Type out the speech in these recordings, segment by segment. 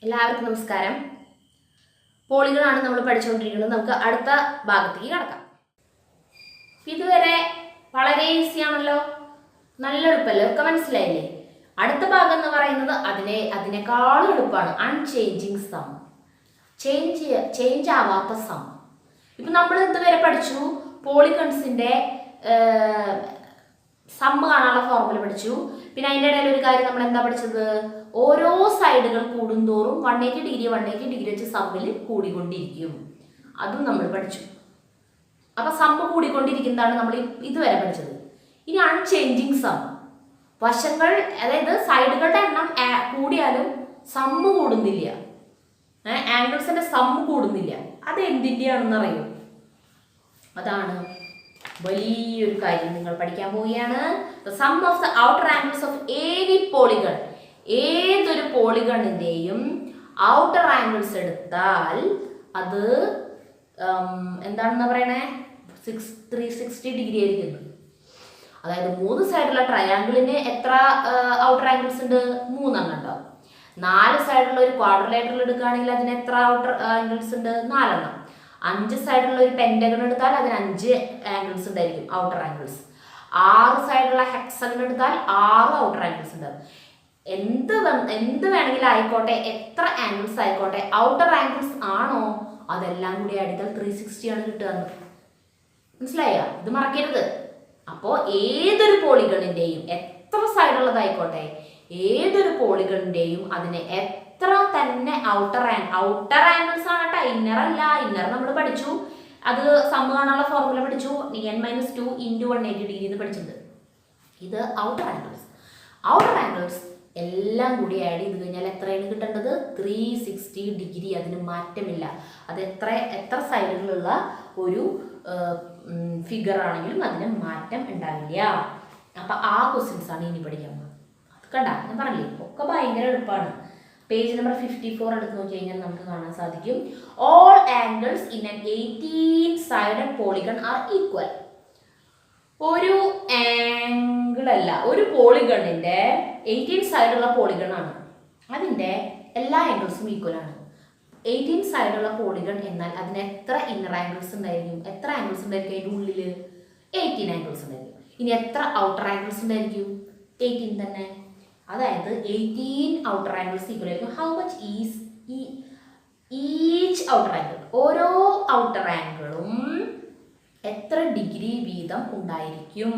എല്ലാവർക്കും നമസ്കാരം. പോളികളാണ് നമ്മൾ പഠിച്ചുകൊണ്ടിരിക്കുന്നത്. നമുക്ക് അടുത്ത ഭാഗത്തേക്ക് കടക്കാം. ഇതുവരെ വളരെ ഈസി ആണല്ലോ, നല്ല എളുപ്പമല്ലേ, ഒക്കെ മനസ്സിലായില്ലേ? അടുത്ത ഭാഗം എന്ന് പറയുന്നത് അതിനേക്കാൾ എളുപ്പമാണ്. അൺചേഞ്ചിങ് സം, ചേഞ്ച് ആവാത്ത സം. ഇപ്പം നമ്മൾ ഇതുവരെ പഠിച്ചു പോളിഗൺസിന്റെ സമ്മ് കാണാനുള്ള ഫോർമുല പഠിച്ചു. പിന്നെ അതിൻ്റെ ഇടയിൽ ഒരു കാര്യം നമ്മൾ എന്താ പഠിച്ചത്? ഓരോ സൈഡുകൾ കൂടുന്തോറും 180 ഡിഗ്രി വെച്ച് സമ്മിൽ കൂടിക്കൊണ്ടിരിക്കും. അതും നമ്മൾ പഠിച്ചു. അപ്പം സമ്മ് കൂടിക്കൊണ്ടിരിക്കുന്നതാണ് നമ്മൾ ഇതുവരെ പഠിച്ചത്. ഇനി അൺചേഞ്ചിങ് സം, വശങ്ങൾ അതായത് സൈഡുകളുടെ എണ്ണം കൂടിയാലും സമ്മ് കൂടുന്നില്ല, ആംഗിൾസിന്റെ സമ്മ് കൂടുന്നില്ല. അത് എന്തിൻ്റെയാണെന്ന് അറിയും? അതാണ് വലിയൊരു കാര്യം നിങ്ങൾ പഠിക്കാൻ പോവുകയാണ്. The sum of the outer angles of any polygon. ഏതൊരു പോളിഗണിന്റെയും ഔട്ടർ ആംഗിൾസ് എടുത്താൽ അത് എന്താണെന്ന് പറയണേ, 360 ഡിഗ്രി ആയിരിക്കും. അതായത് 3 സൈഡുള്ള ട്രയാങ്കിളിന് എത്ര ഔട്ടർ ആംഗിൾസ് ഉണ്ട്? 3 എണ്ണം ഉണ്ടാവും. 4 സൈഡുള്ള ഒരു ക്വാഡ്രിലേറ്ററൽ എടുക്കുകയാണെങ്കിൽ അതിന് എത്ര ഔട്ടർ ആംഗിൾസ് ഉണ്ട്? 4 എണ്ണം. 5 സൈഡുള്ള ഒരു പെന്റഗൺ എടുത്താൽ അതിന് 5 ആംഗിൾസ് ഉണ്ടായിരിക്കും, ഔട്ടർ ആംഗിൾസ്. 6 സൈഡുള്ള ഹെക്സഗൺ എടുത്താൽ 6 ഔട്ടർ ആംഗിൾസ് ഉണ്ടാവും. എന്ത് വേണമെങ്കിലും ആയിക്കോട്ടെ, എത്ര ആംഗിൾസ് ആയിക്കോട്ടെ, ഔട്ടർ ആംഗിൾസ് ആണോ അതെല്ലാം കൂടി അടിച്ചാൽ 360 ആണ് കിട്ടുക. മനസ്സിലായോ? ഇത് മറക്കരുത്. അപ്പോൾ ഏതൊരു പോളിഗണിന്റെയും എത്ര സൈഡുള്ളതായിക്കോട്ടെ, ഏതൊരു പോളിഗണിന്റെയും അതിന് എത്ര തന്നെ ഔട്ടർ ആംഗിൾസ് ആണ് കേട്ടോ, ഇന്നർ അല്ല. ഇന്നർ നമ്മൾ പഠിച്ചു, അത് സമ്മ് കാണാനുള്ള ഫോർമുല പഠിച്ചു, n-2 × 180 ഡിഗ്രി എന്ന് പഠിച്ചിട്ടുണ്ട്. ഇത് ഔട്ടർ ആംഗിൾസ് എല്ലാം കൂടി ആഡ് ചെയ്ത് കഴിഞ്ഞാൽ എത്രയാണ് കിട്ടേണ്ടത്? 360 ഡിഗ്രി. അതിന് മാറ്റമില്ല. അത് എത്ര സൈഡുകളുള്ള ഒരു ഫിഗർ ആണെങ്കിലും അതിന് മാറ്റം ഉണ്ടാവില്ല. അപ്പം ആ ക്വസ്റ്റ്യൻസ് ആണ് ഇനി പഠിക്കാൻ പോകുന്നത്. അത് കണ്ട, ഞാൻ പറഞ്ഞില്ലേ, ഒക്കെ ഭയങ്കര എളുപ്പമാണ്. പേജ് നമ്പർ 54 എടുത്ത് നോക്കി കഴിഞ്ഞാൽ നമുക്ക് കാണാൻ സാധിക്കും. All angles in an 18-sided polygon are equal. ഒരു ആംഗിൾ അല്ല, ഒരു പോളിഗണിന്റെ 18 സൈഡുള്ള പോളിഗൺ ആണ്, അതിന്റെ എല്ലാ ആംഗിൾസും ഈക്വൽ ആണ്. 18 സൈഡുള്ള പോളിഗൺ എന്നാൽ അതിന് എത്ര ഇന്നർ ആംഗിൾസ് ഉണ്ടായിരിക്കും? എത്ര ആംഗിൾസ് ഉണ്ടായിരിക്കും അതിൻ്റെ ഉള്ളിൽ? 18 ആംഗിൾസ് ഉണ്ടായിരിക്കും. ഇനി എത്ര ഔട്ടർ ആംഗിൾസ് ഉണ്ടായിരിക്കും? 18 തന്നെ. അതായത് 18 ഔട്ടർ ആംഗിൾസ് ഈക്വൽ ആയിരിക്കും. How much is each outer angle? ഓരോ ഔട്ടർ ആംഗിളും എത്ര ഡിഗ്രി വീതം ഉണ്ടായിരിക്കും?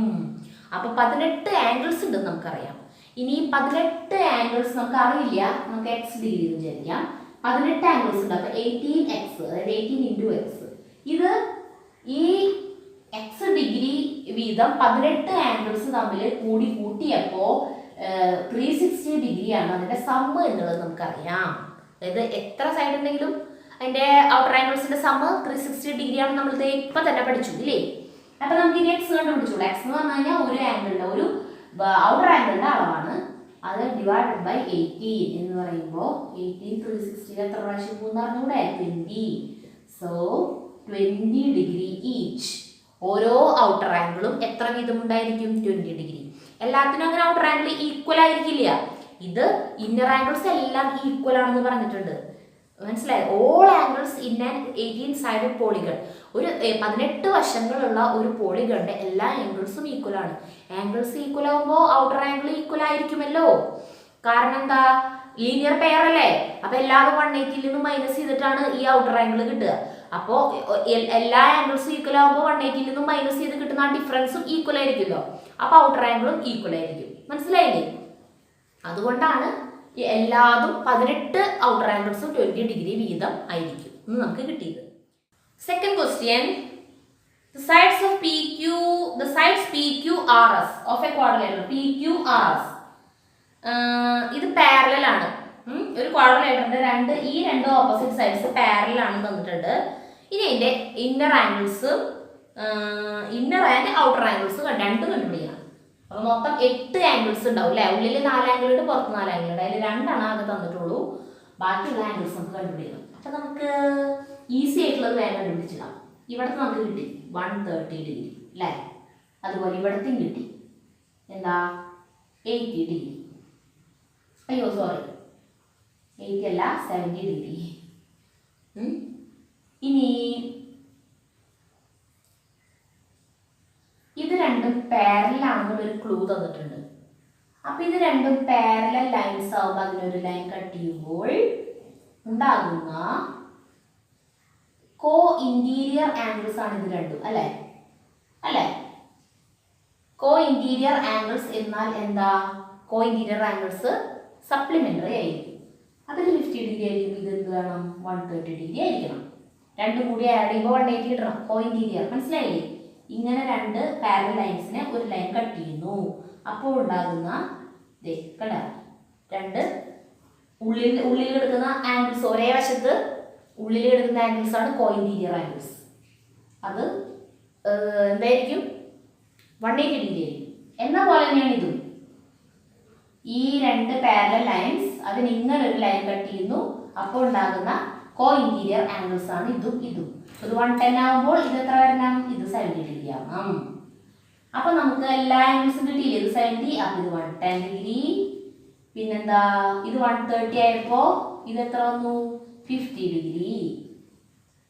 അപ്പൊ 18 ആംഗിൾസ് ഉണ്ടെന്ന് നമുക്കറിയാം. ഇനി 18 ആംഗിൾസ് നമുക്ക് അറിയില്ല, നമുക്ക് എക്സ് ഡിഗ്രി എന്ന് വിചാരിക്കാം. 18 ആംഗിൾസ് ഉണ്ട്. അപ്പൊ 18x, അതായത് 18 × x. ഇത് ഈ എക്സ് ഡിഗ്രി വീതം 18 ആംഗിൾസ് തമ്മിൽ കൂട്ടിയപ്പോ 360 ഡിഗ്രിയാണ് അതിന്റെ സമ്മ് എന്നുള്ളത് നമുക്കറിയാം. അതായത് എത്ര സൈഡ് ഉണ്ടെങ്കിലും അതിന്റെ ഔട്ടർ ആംഗിൾസിന്റെ സമ്മ് 360 ഡിഗ്രിയാണ്. നമ്മൾ ഇപ്പൊ തന്നെ പഠിച്ചു ഇല്ലേ? അപ്പൊ നമുക്ക് ഇനി എക്സ് കണ്ടുപിടിച്ചോളൂ. എക്സ് എന്ന് പറഞ്ഞു കഴിഞ്ഞാൽ ഒരു ആംഗിളിന്റെ, ഒരു ഔട്ടർ ആംഗിളിന്റെ അളവാണ്. അത് ഡിവൈഡഡ് ബൈ 18 എന്ന് പറയുമ്പോൾ 18 360 എത്ര പ്രാവശ്യം പോകുന്ന പറഞ്ഞൂടെ? 20. So 20 degree each. ഓരോ ഔട്ടർ ആംഗിളും എത്ര വീതം ഉണ്ടായിരിക്കും? 20 ഡിഗ്രി. എല്ലാത്തിനും അങ്ങനെ ഔട്ടർ ആംഗിൾ ഈക്വൽ ആയിരിക്കില്ല. ഇത് ഇന്നർ ആംഗിൾസ് എല്ലാം ഈക്വൽ ആണെന്ന് പറഞ്ഞിട്ടുണ്ട്. മനസ്സിലായോ? All angles in an 18-sided polygon. ഒരു 18 വശങ്ങളുള്ള ഒരു പോളിഗണിന്റെ എല്ലാ ആംഗിൾസും ഈക്വൽ ആണ്. ആംഗിൾസ് ഈക്വൽ ആകുമ്പോൾ ഔട്ടർ ആംഗിൾ ഈക്വൽ ആയിരിക്കുമല്ലോ. കാരണം എന്താ? ലീനിയർ പെയർ അല്ലേ? അപ്പൊ എല്ലാവരും 180 നിന്ന് മൈനസ് ചെയ്തിട്ടാണ് ഈ ഔട്ടർ ആംഗിൾ കിട്ടുക. അപ്പോൾ എല്ലാ ആംഗിൾസും ഈക്വൽ ആകുമ്പോൾ 180 നിന്നും മൈനസ് ചെയ്ത് കിട്ടുന്ന ആ ഡിഫറൻസും ഈക്വൽ ആയിരിക്കുമല്ലോ. അപ്പൊ ഔട്ടർ ആംഗിളും ഈക്വൽ ആയിരിക്കും. മനസ്സിലായില്ലേ? അതുകൊണ്ടാണ് എല്ലാതും 18 ഔട്ടർ ആംഗിൾസും 20 ഡിഗ്രി വീതം ആയിരിക്കും എന്ന് നമുക്ക് കിട്ടിയത്. Second question, the sides PQRS of a quadrilateral. PQRS ഇത് പാരലൽ ആണ്. ഒരു ക്വാഡ്രിലേറ്ററിന്റെ ഈ രണ്ട് ഓപ്പോസിറ്റ് സൈഡ്സ് പാരലൽ ആണെന്ന് തന്നിട്ടുണ്ട്. ഇനി അതിന്റെ inner angles, inner and outer angles രണ്ടും കണ്ടുപിടിക്കണം. അപ്പൊ മൊത്തം 8 ആംഗിൾസ് ഉണ്ടാവും അല്ലെ? ഉള്ളിൽ 4 ആംഗിൾ ഉണ്ട്, പുറത്ത് 4 ആംഗിൾ ഉണ്ട്. അതിൽ 2 ആകെ തന്നിട്ടുള്ളൂ. ബാക്കിയുള്ള ആംഗിൾസ് നമുക്ക് കണ്ടുപിടിക്കണം. അപ്പൊ നമുക്ക് ഈസി ആയിട്ടുള്ളത് വേഗം കണ്ടുപിടിച്ചിടാം. ഇവിടുത്തെ നമുക്ക് കിട്ടി 130 ഡിഗ്രി അല്ലേ? അതുപോലെ ഇവിടത്തെയും കിട്ടി എന്താ? 80 ഡിഗ്രി. അയ്യോ സോറി, 8 അല്ല 70 ഡിഗ്രി. ഇനി ഇത് രണ്ടും പാരലൽ ആണെന്നുള്ളൊരു ക്ലൂ തന്നിട്ടുണ്ട്. അപ്പൊ ഇത് രണ്ടും പാരലൽ ലൈൻസ് ആവുമ്പോൾ അതിനൊരു ലൈൻ കട്ട് ചെയ്യുമ്പോൾ ഉണ്ടാകുന്ന കോ ഇന്റീരിയർ ആംഗിൾസ് ആണ് ഇത് രണ്ടും, അല്ലേ? അല്ലേ? കോ ഇന്റീരിയർ ആംഗിൾസ് എന്നാൽ എന്താ? കോ ഇന്റീരിയർ ആംഗിൾസ് സപ്ലിമെന്ററി ആയിരിക്കും. അതിൽ 50 ഡിഗ്രി ആയിരിക്കും. ഇത് എന്ത് വേണം? 130 ഡിഗ്രി ആയിരിക്കണം. രണ്ടും കൂടി ആഡ് ചെയ്യുമ്പോൾ 180 കിട്ടണം. കോ ഇന്റീരിയർ മനസ്സിലായില്ലേ? ഇങ്ങനെ രണ്ട് പാരലൽ ലൈൻസിനെ ഒരു ലൈൻ കട്ട് ചെയ്യുന്നു. അപ്പോൾ ഉണ്ടാകുന്ന രണ്ട് ഉള്ളിൽ എടുക്കുന്ന ആംഗിൾസ്, ഒരേ വശത്ത് ഉള്ളിൽ എടുക്കുന്ന ആംഗിൾസ് ആണ് കോ ഇന്റീരിയർ ആംഗിൾസ്. അത് എന്തായിരിക്കും? 180 ഡിഗ്രി ആയിരിക്കും. എന്ന പോലെ തന്നെയാണ് ഇതും. ഈ രണ്ട് പാരലൽ ലൈൻസ് അതിന് ഇങ്ങനെ ഒരു ലൈൻ കട്ട് ചെയ്യുന്നു. അപ്പോൾ ഉണ്ടാകുന്ന കോ ഇന്റീരിയർ ആംഗിൾസ് ആണ് ഇതും ഇതും. ഇത് 110 ആകുമ്പോൾ ഇത് എത്ര വരണം? ഇത് 70 ഡിഗ്രി ആവണം. അപ്പൊ നമുക്ക് എല്ലാ ആംഗിൾസും കിട്ടിയില്ലേ? ഇത് 70, അപ്പൊ ഇത് 110 ഡിഗ്രി. പിന്നെന്താ? ഇത് 130 ആയപ്പോ ഇത് എത്ര വന്നു? 50 ഡിഗ്രി.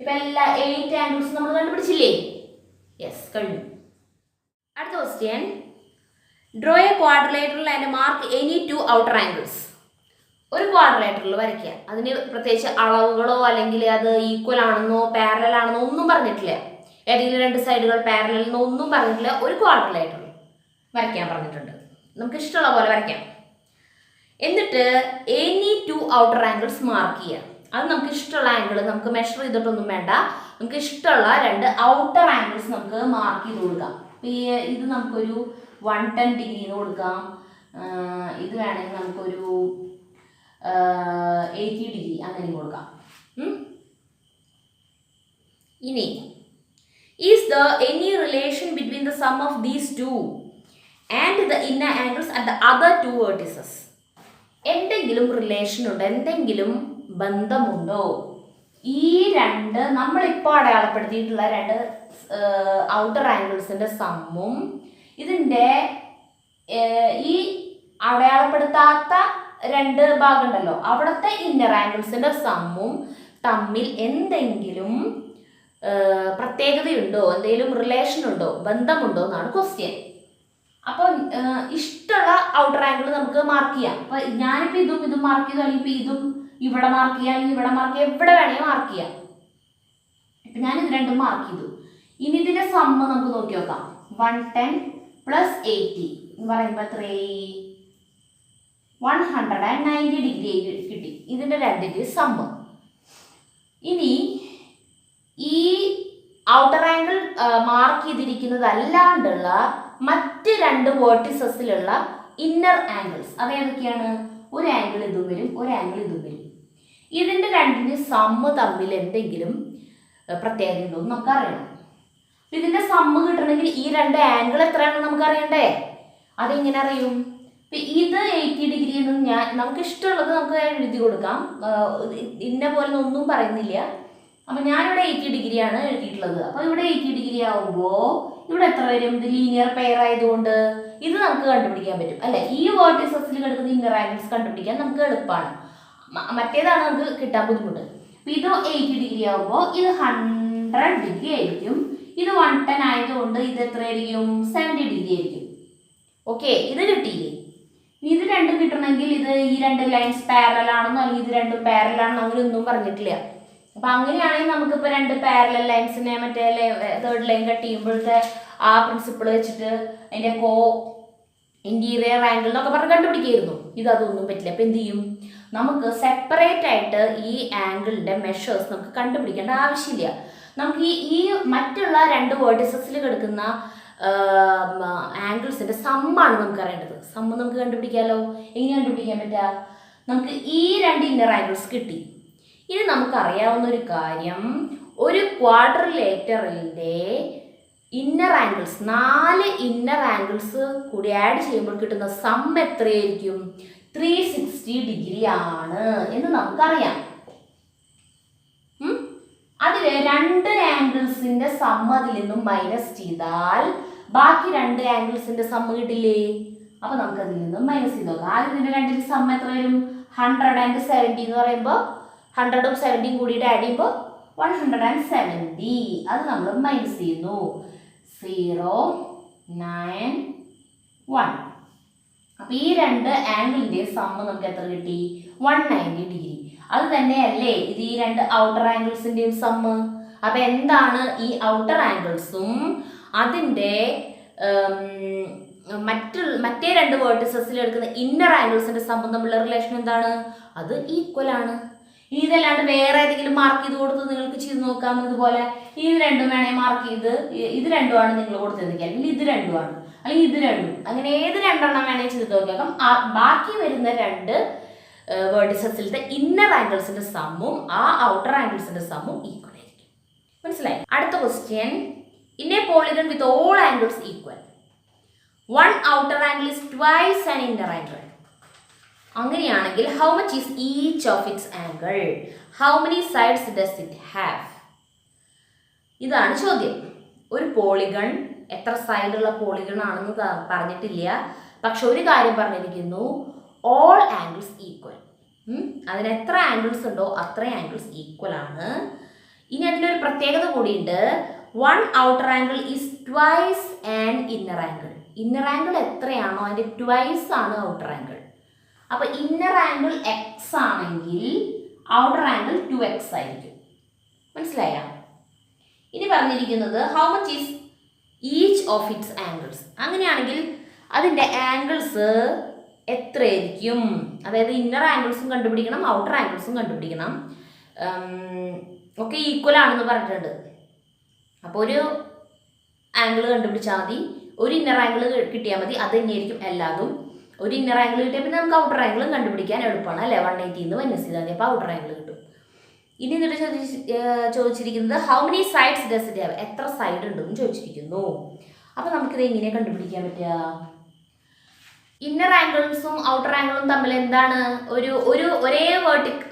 ഇപ്പൊ എല്ലാ 8 ആംഗിൾസും നമ്മൾ കണ്ടുപിടിച്ചില്ലേ? യെസ്, കഴിഞ്ഞു. അടുത്ത question. Draw A quadrilateral and mark any 2 outer angles. ഒരു ക്വാഡ്രിലേറ്ററിൽ വരയ്ക്കുക. അതിന് പ്രത്യേകിച്ച് അളവുകളോ അല്ലെങ്കിൽ അത് ഈക്വൽ ആണെന്നോ പാരലൽ ആണെന്നോ ഒന്നും പറഞ്ഞിട്ടില്ല. ഏതെങ്കിലും രണ്ട് സൈഡുകൾ പാരലൽ എന്നോ ഒന്നും പറഞ്ഞിട്ടില്ല. ഒരു ക്വാഡ്രിലേറ്ററിൽ വരയ്ക്കാൻ പറഞ്ഞിട്ടുണ്ട്. നമുക്ക് ഇഷ്ടമുള്ള പോലെ വരയ്ക്കാം. എന്നിട്ട് എനി 2 ഔട്ടർ ആംഗിൾസ് മാർക്ക് ചെയ്യുക. അത് നമുക്ക് ഇഷ്ടമുള്ള ആംഗിൾ, നമുക്ക് മെഷർ ചെയ്തിട്ടൊന്നും വേണ്ട, നമുക്ക് ഇഷ്ടമുള്ള രണ്ട് ഔട്ടർ ആംഗിൾസ് നമുക്ക് മാർക്ക് ചെയ്ത് കൊടുക്കാം. ഇത് നമുക്കൊരു 110 ഡിഗ്രി എന്ന് കൊടുക്കാം. ഇത് വേണമെങ്കിൽ നമുക്കൊരു 80 ഡിഗ്രി അങ്ങനെ കൊടുക്കാം. ഇനി is the any relation between the sum of these two and the inner angles at the other 2 vertices. എന്തെങ്കിലും റിലേഷൻ ഉണ്ടോ? എന്തെങ്കിലും ബന്ധമുണ്ടോ? ഈ രണ്ട് നമ്മളിപ്പോൾ അടയാളപ്പെടുത്തിയിട്ടുള്ള രണ്ട് ഔട്ടർ ആംഗിൾസിന്റെ സമ്മും ഇതിൻ്റെ ഈ അടയാളപ്പെടുത്താത്ത രണ്ട് ഭാഗം ഉണ്ടല്ലോ, അവിടുത്തെ ഇന്നർ ആംഗിൾസിന്റെ സമ്മും തമ്മിൽ എന്തെങ്കിലും പ്രത്യേകതയുണ്ടോ? എന്തെങ്കിലും റിലേഷൻ ഉണ്ടോ? ബന്ധമുണ്ടോ എന്നാണ് ക്വസ്റ്റ്യൻ. അപ്പോൾ ഇഷ്ടമുള്ള ഔട്ടർ ആംഗിൾ നമുക്ക് മാർക്ക് ചെയ്യാം. അപ്പൊ ഞാനിപ്പോൾ ഇതും മാർക്ക് ചെയ്തു, അല്ലെങ്കിൽ ഇതും ഇവിടെ മാർക്ക് ചെയ്യാം, അല്ലെങ്കിൽ ഇവിടെ മാർക്ക് ചെയ്യാം, എവിടെ വേണമെങ്കിൽ മാർക്ക് ചെയ്യാം. ഇപ്പൊ ഞാൻ ഇത് രണ്ടും മാർക്ക് ചെയ്തു. ഇനി ഇതിന്റെ സമ്മ് നമുക്ക് നോക്കി നോക്കാം. 110 + 80 എന്ന് പറയുമ്പോൾ എത്രയായി? 190 ഡിഗ്രി കിട്ടി. ഇതിന്റെ രണ്ടിന്റെ സമ്മ്. ഇനി ഈ ഔട്ടർ ആംഗിൾ മാർക്ക് ചെയ്തിരിക്കുന്നത് അല്ലാണ്ടുള്ള മറ്റ് രണ്ട് വേർട്ടിസസിലുള്ള ഇന്നർ ആംഗിൾസ് അത് ഏതൊക്കെയാണ്? ഒരു ആംഗിൾ ഇതും വരും, ഒരു ആംഗിൾ ഇതും വരും. ഇതിന്റെ രണ്ടിന്റെ സമ്മ് തമ്മിൽ എന്തെങ്കിലും പ്രത്യേകത ഉണ്ടോ എന്ന് നമുക്ക് അറിയണം. ഇതിന്റെ സമ്മ് കിട്ടണമെങ്കിൽ ഈ രണ്ട് ആംഗിൾ എത്രയാണെന്ന് നമുക്ക് അറിയണ്ടേ? അതെങ്ങനെ അറിയും? ഇത് 80 ഡിഗ്രി എന്ന് നമുക്ക് ഇഷ്ടമുള്ളത് നമുക്ക് എഴുതി കൊടുക്കാം. ഇന്ന പോലെ ഒന്നും പറയുന്നില്ല. അപ്പൊ ഞാനിവിടെ 80 ഡിഗ്രിയാണ് എഴുതിയിട്ടുള്ളത്. അപ്പൊ ഇവിടെ 80 ഡിഗ്രി ആവുമ്പോൾ ഇവിടെ എത്ര വരും? ഇത് ലീനിയർ പെയർ ആയതുകൊണ്ട് ഇത് നമുക്ക് കണ്ടുപിടിക്കാൻ പറ്റും, അല്ലെ? ഈ വേർട്ടിസസിൽ കിടക്കുന്ന ഇന്നർ ആംഗിൾസ് കണ്ടുപിടിക്കാൻ നമുക്ക് എളുപ്പമാണ്. മറ്റേതാണ് നമുക്ക് കിട്ടാൻ ബുദ്ധിമുട്ട്. അപ്പൊ ഇത് 80 ഡിഗ്രി ആവുമ്പോൾ ഇത് 100 ഡിഗ്രി ആയിരിക്കും. ഇത് 110 ആയതുകൊണ്ട് ഇത് എത്രയായിരിക്കും? 70 ഡിഗ്രി ആയിരിക്കും. ഓക്കെ, ഇത് കിട്ടിയില്ലേ? ഇത് രണ്ടും കിട്ടണമെങ്കിൽ ഈ രണ്ട് ലൈൻസ് പാരലൽ ആണെന്നോ അല്ലെങ്കിൽ ഇത് രണ്ടും പാരലൽ ആണെന്നോ അങ്ങനെ ഒന്നും പറഞ്ഞിട്ടില്ല. അപ്പൊ അങ്ങനെയാണെങ്കിൽ നമുക്കിപ്പോൾ രണ്ട് പാരലൽ ലൈൻസിനെ മറ്റേ തേർഡ് ലൈൻ കട്ട് ചെയ്യുമ്പോഴത്തെ ആ പ്രിൻസിപ്പിൾ വെച്ചിട്ട് അതിന്റെ കോ ഇന്റീരിയർ ആംഗിൾ എന്നൊക്കെ പറഞ്ഞ് കണ്ടുപിടിക്കായിരുന്നു. അതൊന്നും പറ്റില്ല. അപ്പൊ എന്ത് ചെയ്യും? നമുക്ക് സെപ്പറേറ്റ് ആയിട്ട് ഈ ആംഗിളിന്റെ മെഷേഴ്സ് നമുക്ക് കണ്ടുപിടിക്കേണ്ട ആവശ്യമില്ല. നമുക്ക് ഈ മറ്റുള്ള രണ്ട് വേർട്ടിസസിൽ കിടക്കുന്ന ആംഗിൾസിന്റെ സമ്മാണ് നമുക്ക് അറിയേണ്ടത്. സമ്മ് നമുക്ക് കണ്ടുപിടിക്കാമല്ലോ. എങ്ങനെ കണ്ടുപിടിക്കാൻ പറ്റുക? നമുക്ക് ഈ രണ്ട് ഇന്നർ ആംഗിൾസ് കിട്ടി. ഇനി നമുക്കറിയാവുന്ന ഒരു കാര്യം, ഒരു ക്വാഡ്രിലേറ്ററിന്റെ ഇന്നർ ആംഗിൾസ് 4 ഇന്നർ ആംഗിൾസ് കൂടി ആഡ് ചെയ്യുമ്പോൾ കിട്ടുന്ന സം എത്രയായിരിക്കും? 360 ഡിഗ്രി ആണ് എന്ന് നമുക്കറിയാം. അതിൽ രണ്ട് ആംഗിൾസിന്റെ സം അതിൽ നിന്നും മൈനസ് ചെയ്താൽ ബാക്കി രണ്ട് ആംഗിൾസിന്റെ സം കിട്ടില്ലേ? അപ്പൊ നമുക്ക് അതിൽ നിന്നും മൈനസ് ചെയ്ത് നോക്കാം. ആദ്യം ഇതിന്റെ രണ്ടിന്റെ സം എത്ര വരും? 170 എന്ന് പറയുമ്പോൾ 100ഉം 70ഉം കൂടിയിട്ട് ആഡ് ചെയ്യുമ്പോൾ 170. അത് നമ്മൾ മൈനസ് ചെയ്യുന്നു. 0, 9, 1. അപ്പോൾ ഈ രണ്ട് ആംഗിളിൻ്റെ സമ്മ് നമുക്ക് എത്ര കിട്ടി? 190 ഡിഗ്രി. അത് തന്നെയല്ലേ ഇത് ഈ രണ്ട് ഔട്ടർ ആംഗിൾസിൻ്റെയും സമ്മ്. അപ്പോൾ എന്താണ് ഈ ഔട്ടർ ആംഗിൾസും അതിൻ്റെ മറ്റേ രണ്ട് വേർട്ടിസസിൽ എടുക്കുന്ന ഇന്നർ ആംഗിൾസിൻ്റെ സമ്മ് തമ്മിലുള്ള റിലേഷൻ എന്താണ്? അത് ഈക്വൽ ആണ്. ഇതല്ലാണ്ട് വേറെ ഏതെങ്കിലും മാർക്ക് ചെയ്ത് കൊടുത്ത് നിങ്ങൾക്ക് ചെയ്ത് നോക്കാം. ഇതുപോലെ ഇത് രണ്ടും വേണേൽ മാർക്ക് ചെയ്ത് ഇത് രണ്ടുമാണ് നിങ്ങൾ കൊടുത്തിരിക്കുക, അല്ലെങ്കിൽ ഇത് രണ്ടുമാണ്, അല്ലെങ്കിൽ ഇത് രണ്ടും, അങ്ങനെ ഏത് രണ്ടെണ്ണം വേണേൽ ചെയ്ത് നോക്കാം. ബാക്കി വരുന്ന രണ്ട് വേർട്ടിസസിലത്തെ ഇന്നർ ആംഗിൾസിന്റെ സമ്മും ആ ഔട്ടർ ആംഗിൾസിന്റെ സമ്മും ഈക്വൽ ആയിരിക്കും. മനസ്സിലായി? അടുത്ത question. In a polygon with all angles equal, one outer angle is twice an inner angle. അങ്ങനെയാണെങ്കിൽ how much is each of its angle? How many sides does it have? ഇതാണ് ചോദ്യം. ഒരു polygon എത്ര സൈഡുള്ള polygon ആണെന്ന് പറഞ്ഞിട്ടില്ല, പക്ഷെ ഒരു കാര്യം പറഞ്ഞിരിക്കുന്നു, ഓൾ ആംഗിൾസ് ഈക്വൽ. അതിന് എത്ര ആംഗിൾസ് ഉണ്ടോ അത്രയും ആംഗിൾസ് ഈക്വൽ ആണ്. ഇനി അതിനൊരു പ്രത്യേകത കൂടിയുണ്ട്. One outer angle is twice and inner angle. Inner angle എത്രയാണോ അതിൻ്റെ ട്വൈസ് ആണ് ഔട്ടർ ആംഗിൾ. അപ്പോൾ ഇന്നർ ആംഗിൾ എക്സ് ആണെങ്കിൽ ഔട്ടർ ആംഗിൾ 2x ആയിരിക്കും. മനസ്സിലായ? ഇനി പറഞ്ഞിരിക്കുന്നത് how much is each of it's angles. അങ്ങനെയാണെങ്കിൽ അതിൻ്റെ ആംഗിൾസ് എത്രയായിരിക്കും? അതായത് ഇന്നർ ആംഗിൾസും കണ്ടുപിടിക്കണം, ഔട്ടർ ആംഗിൾസും കണ്ടുപിടിക്കണം. ഒക്കെ ഈക്വൽ ആണെന്ന് പറഞ്ഞിട്ടുണ്ട്. അപ്പോൾ ഒരു ആംഗിൾ കണ്ടുപിടിച്ചാൽ മതി, ഒരു ഇന്നർ ആംഗിൾ കിട്ടിയാൽ മതി, അത് തന്നെയായിരിക്കും എല്ലാതും. ഒരു ഇന്നർ ആംഗിൾ കിട്ടിയാൽ പിന്നെ നമുക്ക് ഔട്ടർ ആംഗിളും കണ്ടുപിടിക്കാൻ എളുപ്പമാണ് അല്ലേ? 180 മൈനസ് ചെയ്താൽ മതി, അപ്പോൾ ഔട്ടർ ആംഗിൾ കിട്ടും. ഇനി എന്നിട്ട് ചോദിച്ചിരിക്കുന്നത് how many sides does it have? എത്ര സൈഡ് ഉണ്ടെന്ന് ചോദിച്ചിരിക്കുന്നു. അപ്പോൾ നമുക്കിത് എങ്ങനെ കണ്ടുപിടിക്കാൻ പറ്റുക? ഇന്നർ ആംഗിൾസും ഔട്ടർ ആംഗിളും തമ്മിൽ എന്താണ് ഒരേ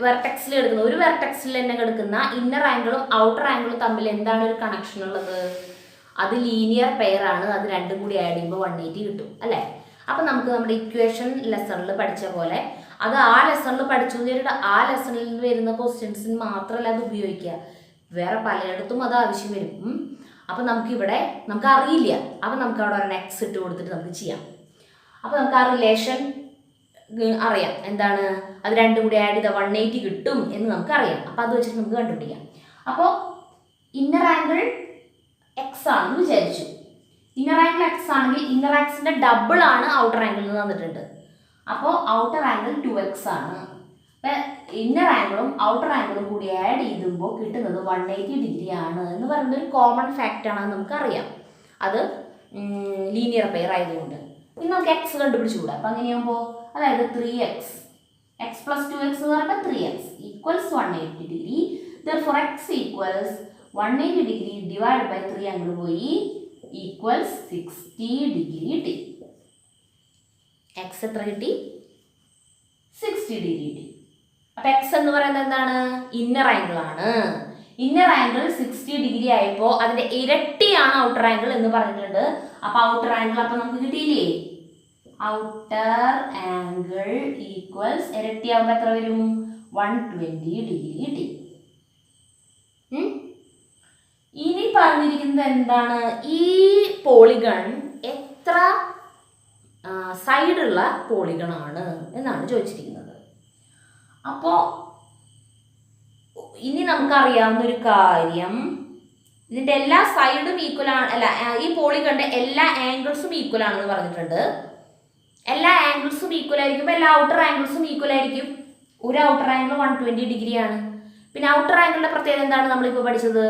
വെർട്ടെക്സിൽ എടുക്കുന്ന ഒരു വെർട്ടെക്സിൽ തന്നെ കിടക്കുന്ന ഇന്നർ ആംഗിളും ഔട്ടർ ആംഗിളും തമ്മിൽ എന്താണ് ഒരു കണക്ഷൻ ഉള്ളത്? അത് ലീനിയർ പെയർ ആണ്. അത് രണ്ടും കൂടി ആഡ് ചെയ്യുമ്പോൾ 180 കിട്ടും അല്ലേ? അപ്പം നമുക്ക് നമ്മുടെ ഇക്വേഷൻ ലെസണിൽ പഠിച്ച പോലെ അത് ആ ലെസണിൽ പഠിച്ചു കഴിഞ്ഞിട്ട് ആ ലെസണിൽ വരുന്ന ക്വസ്റ്റ്യൻസിന് മാത്രമല്ല അത് ഉപയോഗിക്കുക, വേറെ പലയിടത്തും അത് ആവശ്യം വരും. അപ്പം നമുക്ക് അറിയില്ല, അപ്പം നമുക്ക് അവിടെ ഒരു എക്സ് ഇട്ട് കൊടുത്തിട്ട് നമുക്ക് ചെയ്യാം. അപ്പോൾ നമുക്ക് ആ റിലേഷൻ അറിയാം, എന്താണ് അത് രണ്ടും കൂടി ആഡ് ചെയ്താൽ 180 കിട്ടും എന്ന് നമുക്കറിയാം. അപ്പോൾ അത് വെച്ചിട്ട് നമുക്ക് കണ്ടുപിടിക്കാം. അപ്പോൾ ഇന്നർ ആംഗിൾ എക്സ് ആണെന്ന് വിചാരിച്ചു. ഇന്നർ ആംഗിൾ എക്സ് ആണെങ്കിൽ ഇന്നർ ആക്സിൻ്റെ ഡബിൾ ആണ് ഔട്ടർ ആംഗിൾ എന്ന് തന്നിട്ടുണ്ട്. അപ്പോൾ ഔട്ടർ ആംഗിൾ 2x ആണ്. അപ്പം ഇന്നർ ആംഗിളും ഔട്ടർ ആംഗിളും കൂടി ആഡ് ചെയ്യുമ്പോൾ കിട്ടുന്നത് 180 ഡിഗ്രി ആണ് എന്ന് പറയുന്നത് ഒരു കോമൺ ഫാക്റ്റാണെന്ന് നമുക്കറിയാം. അത് ലീനിയർ പെയർ ആയതുകൊണ്ട് ഇനി നമുക്ക് എക്സ് കണ്ടുപിടിച്ചുകൂടാ. അപ്പം അങ്ങനെയാകുമ്പോൾ അതായത് 3x എക്സ് പ്ലസ് 2x എന്ന് പറയുമ്പോൾ 3x equals 180 degree. Therefore x equals 180 degree divide by 3 അങ്ങോട്ട് പോയി ഈക്വൽസ് 60 ഡിഗ്രി കിട്ടി. എക്സ് എത്ര കിട്ടി? 60 ഡിഗ്രി കിട്ടി. അപ്പം എക്സ് എന്ന് പറയുന്നത് എന്താണ്? ഇന്നർ ആംഗിൾ ആണ്. ഇന്നർ ആംഗിൾ 60 ഡിഗ്രി ആയപ്പോൾ അതിൻ്റെ ഇരട്ടിയാണ് ഔട്ടർ ആംഗിൾ എന്ന് പറഞ്ഞിട്ടുണ്ട്. അപ്പോൾ ഔട്ടർ ആംഗിൾ അപ്പം നമുക്ക് കിട്ടിയില്ലേ? ഔട്ടർ ആംഗിൾ ഈക്വൽസ് ഇരട്ടിയാകുമ്പോൾ എത്ര വരും? 120 ഡിഗ്രി കിട്ടി. ഇനി പറഞ്ഞിരിക്കുന്നത് എന്താണ്? ഈ പോളിഗൺ എത്ര സൈഡുള്ള പോളിഗൺ ആണ് എന്നാണ് ചോദിച്ചിരിക്കുന്നത്. അപ്പോൾ ഇനി നമുക്കറിയാവുന്ന ഒരു കാര്യം, ഇതിൻ്റെ എല്ലാ സൈഡും ഈക്വൽ ആണ്, അല്ല ഈ പോളിഗണിൻ്റെ എല്ലാ ആംഗിൾസും ഈക്വൽ ആണെന്ന് പറഞ്ഞിട്ടുണ്ട്. എല്ലാ ആംഗിൾസും ഈക്വൽ ആയിരിക്കുമ്പോൾ എല്ലാ ഔട്ടർ ആംഗിൾസും ഈക്വൽ ആയിരിക്കും. ഒരു ഔട്ടർ ആംഗിൾ 120 ഡിഗ്രി ആണ്. പിന്നെ ഔട്ടർ ആംഗിളിൻ്റെ പ്രത്യേകത എന്താണ് നമ്മളിപ്പോൾ പഠിച്ചത്?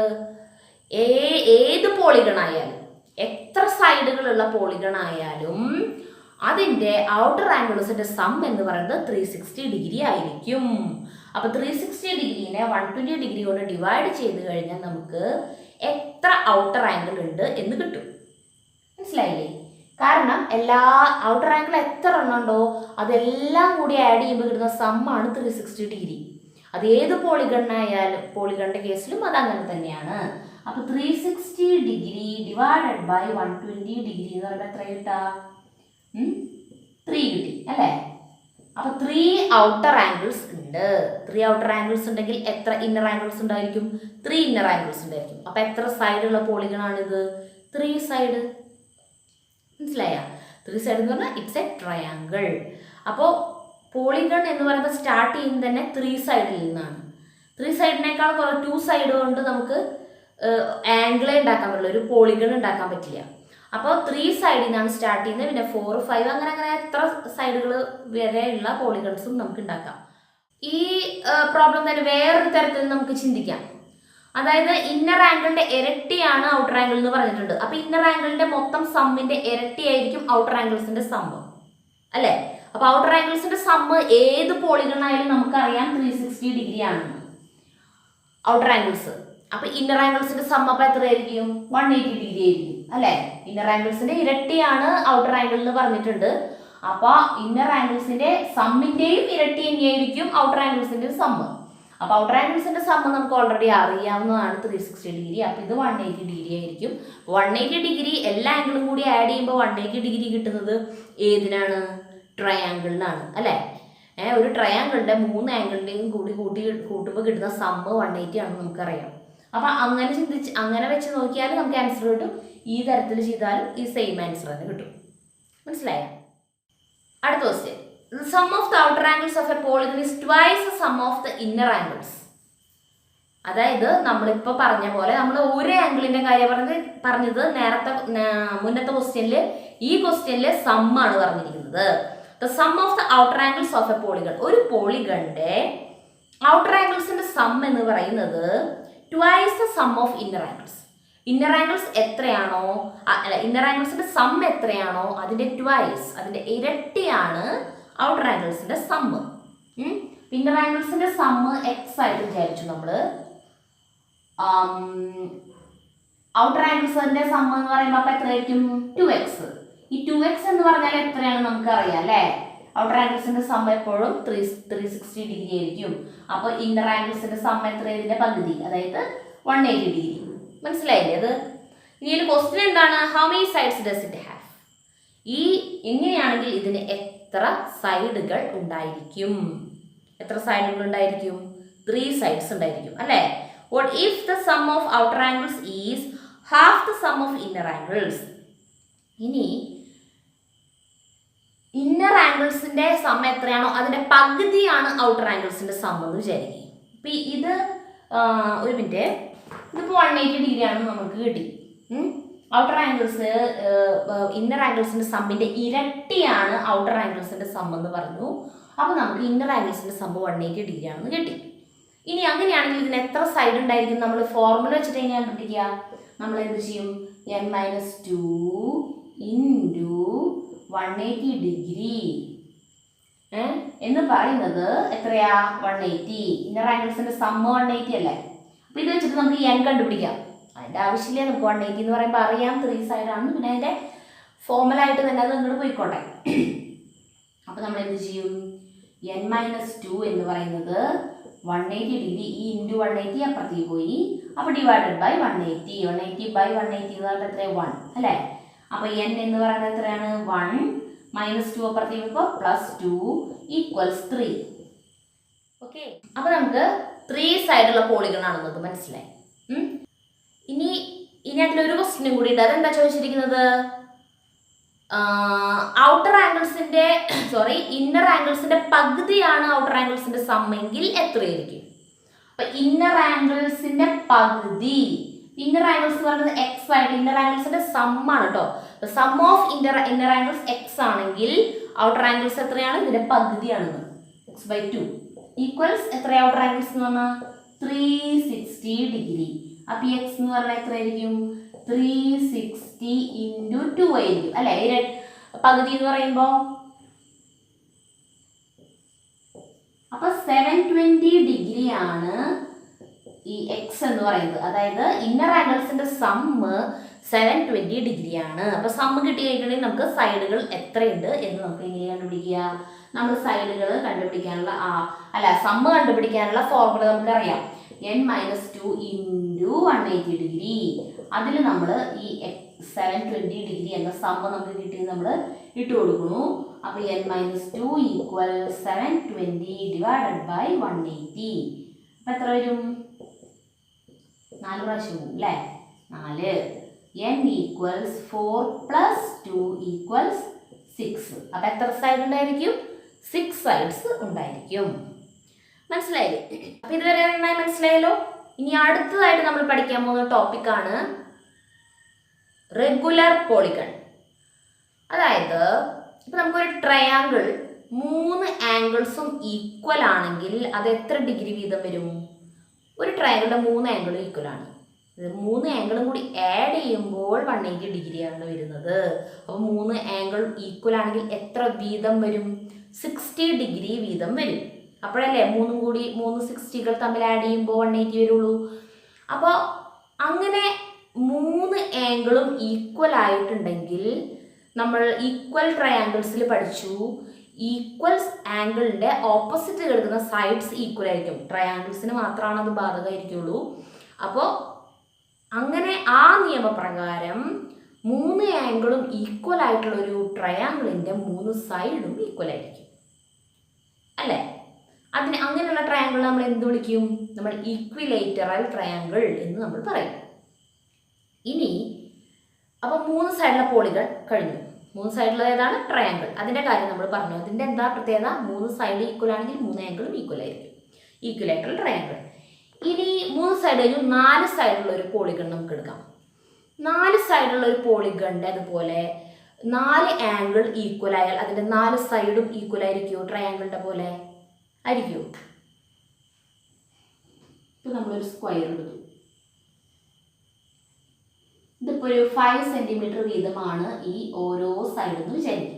ഏത് പോളിഗൺ ആയാലും, എത്ര സൈഡുകളുള്ള പോളിഗൺ ആയാലും അതിൻ്റെ ഔട്ടർ ആംഗിൾസിൻ്റെ സം എന്ന് പറയുന്നത് 360 ഡിഗ്രി ആയിരിക്കും. അപ്പോൾ 360 ഡിഗ്രീനെ 120 ഡിഗ്രി കൊണ്ട് ഡിവൈഡ് ചെയ്ത് കഴിഞ്ഞാൽ നമുക്ക് എത്ര ഔട്ടർ ആംഗിൾ ഉണ്ട് എന്ന് കിട്ടും. മനസ്സിലായില്ലേ? കാരണം എല്ലാ ഔട്ടർ ആംഗിൾ എത്ര എണ്ണം ഉണ്ടോ അതെല്ലാം കൂടി ആഡ് ചെയ്യുമ്പോൾ കിട്ടുന്ന സമ്മാണ് 360 ഡിഗ്രി. അത് ഏത് പോളിഗണ്ണായാലും, പോളിഗണിൻ്റെ കേസിലും അത് അങ്ങനെ തന്നെയാണ്. അപ്പോൾ 360 ഡിഗ്രി ഡിവൈഡഡ് ബൈ 120 ഡിഗ്രി എന്ന് പറയുമ്പോൾ എത്ര കിട്ടാ? 3 കിട്ടി അല്ലേ? അപ്പോൾ 3 ഔട്ടർ ആംഗിൾസ് ഉണ്ട്. 3 ഔട്ടർ ആംഗിൾസ് ഉണ്ടെങ്കിൽ എത്ര ഇന്നർ ആംഗിൾസ് ഉണ്ടായിരിക്കും? 3 ഇന്നർ ആംഗിൾസ് ഉണ്ടായിരിക്കും. അപ്പോൾ എത്ര സൈഡുള്ള പോളിഗൺ ആണിത്? 3 സൈഡ്. മനസ്സിലായ? 3 സൈഡ് എന്ന് പറഞ്ഞാൽ ഇറ്റ്സ് എ ട്രയാങ്കിൾ. അപ്പോൾ പോളിഗൺ എന്ന് പറയുമ്പോൾ സ്റ്റാർട്ട് ചെയ്യുന്നത് തന്നെ 3 സൈഡിൽ നിന്നാണ്. 3 സൈഡിനേക്കാൾ 2 സൈഡ് കൊണ്ട് നമുക്ക് ആംഗിളേ ഉണ്ടാക്കാൻ പറ്റില്ല, ഒരു പോളിഗൺ ഉണ്ടാക്കാൻ പറ്റില്ല. അപ്പോൾ 3 സൈഡിൽ നിന്നാണ് സ്റ്റാർട്ട് ചെയ്യുന്നത്. പിന്നെ 4, 5 അങ്ങനെ എത്ര സൈഡുകൾ വരെയുള്ള പോളിഗൺസും നമുക്ക് ഉണ്ടാക്കാം. ഈ പ്രോബ്ലം തന്നെ വേറൊരു തരത്തിൽ നമുക്ക് ചിന്തിക്കാം. അതായത് ഇന്നർ ആംഗിളിന്റെ ഇരട്ടിയാണ് ഔട്ടർ ആംഗിൾ എന്ന് പറഞ്ഞിട്ടുണ്ട്. അപ്പോൾ ഇന്നർ ആംഗിളിന്റെ മൊത്തം സമ്മിന്റെ ഇരട്ടിയായിരിക്കും ഔട്ടർ ആംഗിൾസിന്റെ സമ്മ്, അല്ലേ? അപ്പോൾ ഔട്ടർ ആംഗിൾസിന്റെ സമ്മ് ഏത് പോളിഗൺ ആയാലും നമുക്കറിയാം 360 ഡിഗ്രി ആണെന്ന് ഔട്ടർ ആംഗിൾസ്. അപ്പോൾ ഇന്നർ ആംഗിൾസിന്റെ സമ്മ് അപ്പോൾ എത്രയായിരിക്കും? 180 ഡിഗ്രി ആയിരിക്കും, അല്ലേ? ഇന്നർ ആംഗിൾസിന്റെ ഇരട്ടിയാണ് ഔട്ടർ ആംഗിൾ എന്ന് പറഞ്ഞിട്ടുണ്ട്. അപ്പോൾ ഇന്നർ ആംഗിൾസിന്റെ സമ്മിന്റെയും ഇരട്ടി തന്നെയായിരിക്കും ഔട്ടർ ആംഗിൾസിന്റെ സമ്മ്. അപ്പോൾ ഔട്ടർ ആംഗിൾസിന്റെ സമ്മ് നമുക്ക് ഓൾറെഡി അറിയാവുന്നതാണ് 360 ഡിഗ്രി. അപ്പോൾ ഇത് 180 ഡിഗ്രി ആയിരിക്കും. 180 ഡിഗ്രി എല്ലാ ആംഗിളും കൂടി ആഡ് ചെയ്യുമ്പോൾ 180 ഡിഗ്രി കിട്ടുന്നത് ഏതിനാണ്? ട്രയാങ്കിളിനാണ്, അല്ലേ? ഒരു ട്രയാങ്കിളിന്റെ 3 ആംഗിളിന്റെയും കൂടി കൂട്ടുമ്പോൾ കിട്ടുന്ന സമ്മ് 180 ആണെന്ന് നമുക്കറിയാം. അപ്പം അങ്ങനെ വെച്ച് നോക്കിയാൽ നമുക്ക് ആൻസർ കിട്ടും. ഈ തരത്തിൽ ചെയ്താലും ഈ സെയിം ആൻസർ തന്നെ കിട്ടും. മനസ്സിലായോ? അടുത്ത question. The sum of the outer angles of a polygon is twice the sum of the inner angles. അതായത് നമ്മളിപ്പോൾ പറഞ്ഞ പോലെ നമ്മൾ ഒരു ആംഗിളിന്റെ കാര്യം പറഞ്ഞത് മുന്നത്തെ ക്വസ്റ്റ്യനിൽ, ഈ ക്വസ്റ്റ്യനിൽ സമ്മാണ് പറഞ്ഞിരിക്കുന്നത്. The sum of the outer angles of a polygon. ഒരു പോളിഗണിന്റെ ഔട്ടർ ആംഗിൾസിന്റെ സം എന്ന് പറയുന്നത് twice the sum of inner angles. Inner angles എത്രയാണോ, അല്ല ഇന്നർ ആംഗിൾസിന്റെ സം എത്രയാണോ അതിന്റെ ട്വൈസ്, അതിന്റെ ഇരട്ടിയാണ് ഔട്ടർ ആംഗിൾസിന്റെ സമ്മ്. ഇന്നർ ആംഗിൾസിന്റെ സമ്മ് എക്സ് ആയിട്ട് വിചാരിച്ചു നമ്മൾ. ഔട്ടർ ആംഗിൾസിന്റെ സമ്മ് എന്ന് പറയുമ്പോൾ അപ്പോൾ എത്രയായിരിക്കും? 2x. ഈ 2x എന്ന് പറഞ്ഞാൽ എത്രയാണ് നമുക്ക് അറിയാം, അല്ലേ? ഔട്ടർ ആംഗിൾസിന്റെ സമ്മ് എപ്പോഴും 360 ഡിഗ്രി ആയിരിക്കും. അപ്പോൾ ഇന്നർ ആംഗിൾസിന്റെ സമ്മ് എത്ര? ഇതിന്റെ പകുതി, അതായത് 180 ഡിഗ്രി. മനസ്സിലായില്ലേ അത്? ഇനി ഒരു ക്വസ്റ്റ്യൻ എന്താണ്? How many sides does it have? ഈ എങ്ങനെയാണെങ്കിൽ ഇതിന് എത്ര സൈഡുകൾ ഉണ്ടായിരിക്കും? എത്ര സൈഡുകൾ ഉണ്ടായിരിക്കും? 3 സൈഡ്സ് ഉണ്ടായിരിക്കും, അല്ലേ? What if the sum of outer angles is half the sum of inner angles? ഇനി ഇന്നർ ആംഗിൾസിന്റെ സം എത്രയാണോ അതിന്റെ പകുതിയാണ് ഔട്ടർ ആംഗിൾസിന്റെ സം എന്ന് വിചാരിക്കും. ഇപ്പം ഇത് ഒരു മിനിറ്റ്, ഇതിപ്പോൾ 180 ഡിഗ്രി ആണെന്ന് നമുക്ക് കിട്ടി. ഔട്ടർ ആംഗിൾസ് ഇന്നർ ആംഗിൾസിന്റെ സമ്മിന്റെ ഇരട്ടിയാണ് ഔട്ടർ ആംഗിൾസിന്റെ സം എന്ന് പറഞ്ഞു. അപ്പോൾ നമുക്ക് ഇന്നർ ആംഗിൾസിന്റെ സം 180 ഡിഗ്രി ആണെന്ന് കിട്ടി. ഇനി അങ്ങനെയാണെങ്കിൽ ഇതിന് എത്ര സൈഡ് ഉണ്ടായിരിക്കും? നമ്മൾ ഫോർമുല വെച്ചിട്ട് എങ്ങനെയാണ് കണ്ടുപിടിക്കുക? നമ്മൾ എന്ത് ചെയ്യും? n-2 ഇൻറ്റു 180 ഡിഗ്രി എന്ന് പറയുന്നത് എത്രയാ? 180. ഇന്നർ ആംഗിൾസിന്റെ സമ്മ് 180 അല്ലേ? അപ്പോൾ ഇത് വെച്ചിട്ട് നമുക്ക് n കണ്ടുപിടിക്കാം. അതിൻ്റെ ആവശ്യമില്ല, നമുക്ക് 180 എന്ന് പറയുമ്പോൾ അറിയാം 3 സൈഡാണെന്ന്. പിന്നെ അതിൻ്റെ ഫോർമുലായിട്ട് തന്നെ അത് ഇങ്ങോട്ട് പോയിക്കോട്ടെ. അപ്പോൾ നമ്മൾ എന്ത് ചെയ്യും? n-2 എന്ന് പറയുന്നത് 180 ഡിഗ്രി, ഈ ഇൻറ്റു 180 അപ്പുറത്തേക്ക് പോയി. അപ്പോൾ ഡിവൈഡഡ് ബൈ 180. 180 ബൈ 180 എന്ന് പറയുമ്പോൾ എത്രയാണ്? 1 അല്ലേ? അപ്പോൾ n എന്ന് പറയുന്നത് എത്രയാണ്? 1 -2 അപ്പുറത്തേക്ക് ഇപ്പോൾ +2 = 3. ഓക്കെ, അപ്പോൾ നമുക്ക് 3 സൈഡുള്ള പോളിഗൺ ആണെന്നത് മനസ്സിലായി. ഇനി അതിലൊരു ക്വസ്റ്റ്യനും കൂടി ഉണ്ട്. അതെന്താ ചോദിച്ചിരിക്കുന്നത്? ഇന്നർ ആംഗിൾസിന്റെ പകുതിയാണ് ഔട്ടർ ആംഗിൾസിന്റെ സമ്മെങ്കിൽ എത്രയായിരിക്കും? അപ്പൊ ഇന്നർ ആംഗിൾസിന്റെ പകുതി, ഇന്നർ ആംഗിൾസ് പറയുന്നത് എക്സ് ആയിട്ട്, ഇന്നർ ആംഗിൾസിന്റെ സമ്മാണ് കേട്ടോ. Sum of inner angles x ആണെങ്കിൽ ഔട്ടർ ആംഗിൾസ് എത്രയാണ്? ഇതിന്റെ പകുതിയാണെന്ന്. x/2 ഈക്വൽസ് എത്ര? ഔട്ടർ ആംഗിൾസ് എന്ന് പറഞ്ഞാൽ 360 ഡിഗ്രി. അപ്പൊ എക്സ് എന്ന് പറഞ്ഞാൽ എത്രയായിരിക്കും? 360 × 2 ആയിരിക്കും, അല്ലെ? പകുതി എന്ന് പറയുമ്പോ അപ്പൊ 720 ഡിഗ്രി ആണ് ഈ എക്സ് എന്ന് പറയുന്നത്. അതായത് ഇന്നർ ആംഗിൾസിന്റെ സമ്മ് 720 ഡിഗ്രി ആണ്. അപ്പൊ സമ്മ് കിട്ടി കഴിഞ്ഞിട്ടുണ്ടെങ്കിൽ നമുക്ക് സൈഡുകൾ എത്രയുണ്ട് എന്ന് നമുക്ക് എങ്ങനെ കണ്ടുപിടിക്കുക? നമ്മൾ സൈഡുകൾ കണ്ടുപിടിക്കാനുള്ള സമ്മ് കണ്ടുപിടിക്കാനുള്ള ഫോർമുല നമുക്കറിയാം. n-2 × 180 degree. അതിൽ നമ്മൾ ഈ 720 ഡിഗ്രി എന്ന സമ്മ നമുക്ക് കിട്ടിയത് നമ്മൾ ഇട്ട് കൊടുക്കുന്നു. അപ്പോൾ n-2 ഈക്വൽ 720 ഡിവൈഡഡ് ബൈ 180. അപ്പം എത്ര വരും? 4 പ്രാവശ്യം പോകും അല്ലേ? 4. n equals 4 plus 2 equals 6. അപ്പം എത്ര സൈഡ് ഉണ്ടായിരിക്കും? 6 സൈഡ്സ് ഉണ്ടായിരിക്കും. മനസ്സിലായില്ലേ? അപ്പം ഇതുവരെ നന്നായി മനസ്സിലായല്ലോ. ഇനി അടുത്തതായിട്ട് നമ്മൾ പഠിക്കാൻ പോകുന്ന ടോപ്പിക്കാണ് റെഗുലർ പോളിഗൺ. അതായത് ഇപ്പം നമുക്കൊരു ട്രയാങ്കിൾ 3 ആംഗിൾസും ഈക്വൽ ആണെങ്കിൽ അത് എത്ര ഡിഗ്രി വീതം വരും? ഒരു ട്രയാങ്കിളിൻ്റെ 3 ആംഗിളും ഈക്വൽ ആണ്. 3 ആംഗിളും കൂടി ആഡ് ചെയ്യുമ്പോൾ 180 ഡിഗ്രിയാണ് വരുന്നത്. അപ്പോൾ 3 ആംഗിൾ ഈക്വൽ ആണെങ്കിൽ എത്ര വീതം വരും? 60 ഡിഗ്രി വീതം വരും. അപ്പോഴല്ലേ 3 60കൾ തമ്മിൽ ആഡ് ചെയ്യുമ്പോൾ 180 വരുള്ളൂ. അപ്പോൾ അങ്ങനെ 3 ആംഗിളും ഈക്വൽ ആയിട്ടുണ്ടെങ്കിൽ നമ്മൾ ഈക്വൽ ട്രയാങ്കിൾസിൽ പഠിച്ചു, ഈക്വൽ ആംഗിളിൻ്റെ ഓപ്പോസിറ്റ് കിടക്കുന്ന സൈഡ്സ് ഈക്വൽ ആയിരിക്കും. ട്രയാങ്കിൾസിന് മാത്രമാണ് അത് ബാധകമായിരിക്കുള്ളൂ. അപ്പോൾ അങ്ങനെ ആ നിയമപ്രകാരം 3 ആംഗിളും ഈക്വൽ ആയിട്ടുള്ള ഒരു ട്രയാങ്കിളിൻ്റെ 3 സൈഡും ഈക്വൽ ആയിരിക്കും അല്ലേ? അങ്ങനെയുള്ള ട്രയാങ്കിൾ നമ്മൾ എന്ത് വിളിക്കും? നമ്മൾ ഈക്വിലേറ്ററൽ ട്രയാങ്കിൾ എന്ന് നമ്മൾ പറയും. ഇനി അപ്പോൾ 3 സൈഡിലെ പോളിഗൺ കഴിഞ്ഞു. 3 സൈഡിലുള്ള ഏതാണ്? ട്രയാങ്കിൾ. അതിൻ്റെ കാര്യം നമ്മൾ പറഞ്ഞു. അതിൻ്റെ എന്താ പ്രത്യേകത? 3 സൈഡ് ഈക്വൽ ആണെങ്കിൽ 3 ആംഗിളും ഈക്വൽ ആയിരിക്കും. Equilateral triangle. ഇനി 3 സൈഡ് കഴിഞ്ഞു 4 സൈഡുള്ള ഒരു പോളിഗൺ നമുക്ക് എടുക്കാം. 4 സൈഡുള്ള ഒരു പോളിഗണിൻ്റെ അതുപോലെ 4 ആംഗിൾ ഈക്വൽ ആയാൽ അതിൻ്റെ 4 സൈഡും ഈക്വൽ ആയിരിക്കുമോ? ട്രയാങ്കിളിൻ്റെ പോലെ ആയിരിക്കുമോ? ഇപ്പോൾ നമ്മളൊരു സ്ക്വയർ എടുത്തു. ഇതിപ്പോൾ ഒരു 5 സെൻറ്റിമീറ്റർ വീതമാണ് ഈ ഓരോ സൈഡും എന്ന് വിചാരിക്കും.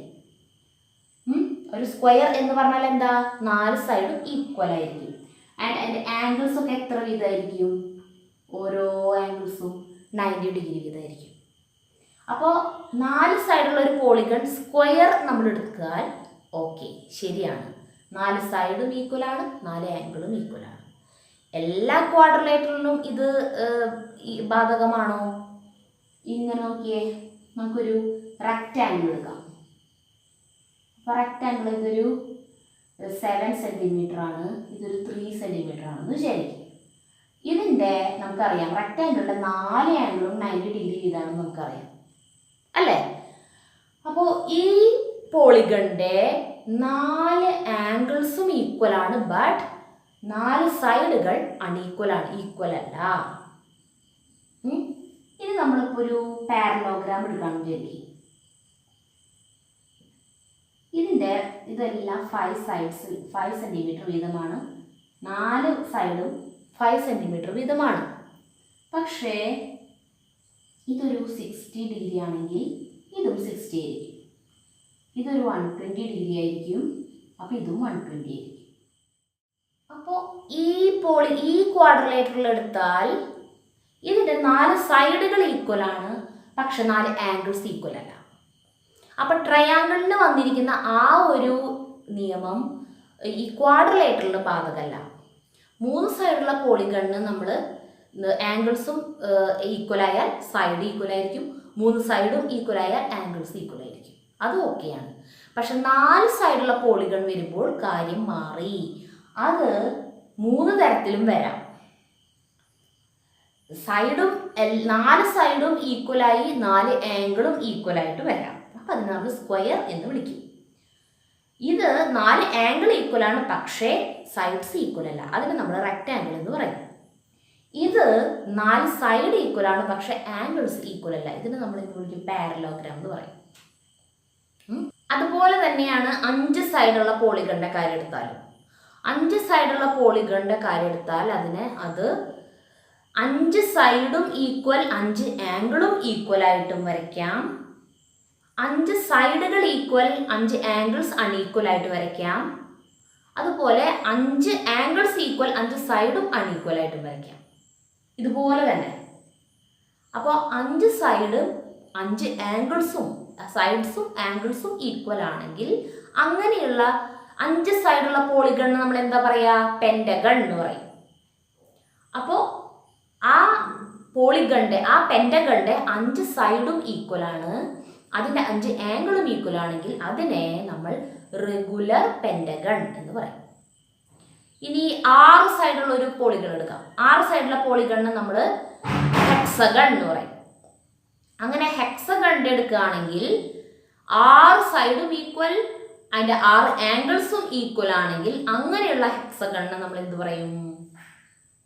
ഒരു സ്ക്വയർ എന്ന് പറഞ്ഞാൽ എന്താ? 4 സൈഡും ഈക്വൽ ആയിരിക്കും. ആൻഡ് അതിൻ്റെ ആംഗിൾസ് ഒക്കെ എത്ര വീതമായിരിക്കും? ഓരോ ആംഗിൾസും 90 ഡിഗ്രി വീതമായിരിക്കും. അപ്പോൾ 4 സൈഡുള്ള ഒരു പോളിഗൺ സ്ക്വയർ നമ്മൾ എടുത്താൽ ഓക്കെ, ശരിയാണ്. 4 സൈഡും ഈക്വലാണ്, 4 ആംഗിളും ഈക്വലാണ്. എല്ലാ ക്വാഡ്രിലേറ്ററിനും ഇത് ബാധകമാണോ? ഇങ്ങനെ നോക്കിയേ, നമുക്കൊരു റെക്റ്റാങ്കിൾ എടുക്കാം. അപ്പോൾ റെക്റ്റാങ്കിൾ ഇതൊരു 7 സെൻറ്റിമീറ്റർ ആണ്, ഇതൊരു 3 സെൻറ്റിമീറ്റർ ആണെന്ന് വിചാരിക്കും. ഇതിൻ്റെ നമുക്കറിയാം റെക്റ്റാങ്കിളിൻ്റെ 4 ആംഗിളും 90 ഡിഗ്രി വീതമാണെന്ന് നമുക്കറിയാം അല്ലേ? അപ്പോൾ ഈ പോളിഗണിൻ്റെ 4 ആംഗിൾസും ഈക്വൽ ആണ്, ബട്ട് 4 സൈഡുകൾ അൺഈക്വലാണ്, ഈക്വൽ അല്ല. ഇനി നമ്മളിപ്പോൾ ഒരു പാരലോഗ്രാം എടുക്കാമെന്ന് വിചാരിക്കും. ഇതെല്ലാം 5 സെൻറ്റിമീറ്റർ വീതമാണ്, 4 സൈഡും 5 സെൻറ്റിമീറ്റർ വീതമാണ്. പക്ഷേ ഇതൊരു 60 ഡിഗ്രി ആണെങ്കിൽ ഇതും 60 ആയിരിക്കും. ഇതൊരു 120 ഡിഗ്രി ആയിരിക്കും, അപ്പോൾ ഇതും 120 ആയിരിക്കും. അപ്പോൾ ഈ ക്വാഡ്രിലേറ്ററിൽ എടുത്താൽ ഇതിൻ്റെ 4 സൈഡുകൾ ഈക്വൽ ആണ്, പക്ഷെ 4 ആംഗിൾസ് ഈക്വൽ അല്ല. അപ്പോൾ ട്രയാങ്കിളിന് വന്നിരിക്കുന്ന ആ ഒരു നിയമം ഈ ക്വാഡ്രിലേറ്ററിന് ബാധകമല്ല. 3 സൈഡുള്ള പോളിഗണിന് നമ്മൾ ആംഗിൾസും ഈക്വൽ ആയാൽ സൈഡ് ഈക്വൽ ആയിരിക്കും, 3 സൈഡും ഈക്വൽ ആയാൽ ആംഗിൾസ് ഈക്വൽ ആയിരിക്കും. അത് ഓക്കെയാണ്. പക്ഷെ 4 സൈഡുള്ള പോളിഗൺ വരുമ്പോൾ കാര്യം മാറി. അത് 3 തരത്തിലും വരാം. 4 സൈഡും ഈക്വലായി 4 ആംഗിളും ഈക്വലായിട്ട് വരാം. അപ്പം അതിന് നമ്മൾ സ്ക്വയർ എന്ന് വിളിക്കും. ഇത് 4 ആംഗിൾ ഈക്വലാണ്, പക്ഷേ സൈഡ്സ് ഈക്വൽ അല്ല. അതിന് നമ്മൾ റെക്റ്റാങ്കിൾ എന്ന് പറയും. ഇത് 4 സൈഡ് ഈക്വലാണ്, പക്ഷേ ആംഗിൾസ് ഈക്വൽ അല്ല. ഇതിന് നമ്മൾ എന്ത് വിളിക്കും? പാരലോഗ്രാം എന്ന് പറയും. അതുപോലെ തന്നെയാണ് 5 സൈഡുള്ള പോളിഗണിൻ്റെ കാര്യം എടുത്താലും. 5 സൈഡുള്ള പോളിഗണിൻ്റെ കാര്യം എടുത്താൽ അത് 5 സൈഡും ഈക്വൽ 5 ആംഗിളും ഈക്വൽ ആയിട്ടും വരയ്ക്കാം. 5 സൈഡുകൾ ഈക്വൽ 5 ആംഗിൾസ് അൺഈക്വൽ ആയിട്ട് വരയ്ക്കാം. അതുപോലെ 5 ആംഗിൾസ് ഈക്വൽ 5 സൈഡും അൺഈക്വൽ ആയിട്ടും വരയ്ക്കാം. ഇതുപോലെ തന്നെ. അപ്പോൾ 5 സൈഡും 5 ആംഗിൾസും സൈഡ്സും ആംഗിൾസും ഈക്വൽ ആണെങ്കിൽ അങ്ങനെയുള്ള 5 സൈഡുള്ള പോളിഗൺ നമ്മൾ എന്താ പറയുക? പെൻറ്റഗൺ എന്ന് പറയും. അപ്പോൾ ആ പോളിഗണിന്റെ ആ പെന്റഗണിന്റെ 5 സൈഡും ഈക്വൽ ആണ്, അതിന്റെ 5 ആംഗിളും ഈക്വൽ ആണെങ്കിൽ അതിനെ നമ്മൾ റെഗുലർ പെന്റഗൺ എന്ന് പറയും. ഇനി 6 സൈഡുള്ള ഒരു പോളിഗൺ എടുക്കാം. 6 സൈഡുള്ള പോളിഗണിന് നമ്മൾ ഹെക്സഗൺ എന്ന് പറയും. അങ്ങനെ ഹെക്സഗണിന്റെ എടുക്കുകയാണെങ്കിൽ 6 സൈഡും ഈക്വൽ, അതിന്റെ 6 ആംഗിൾസും ഈക്വൽ ആണെങ്കിൽ അങ്ങനെയുള്ള ഹെക്സഗണിനെ നമ്മൾ എന്ത് പറയും?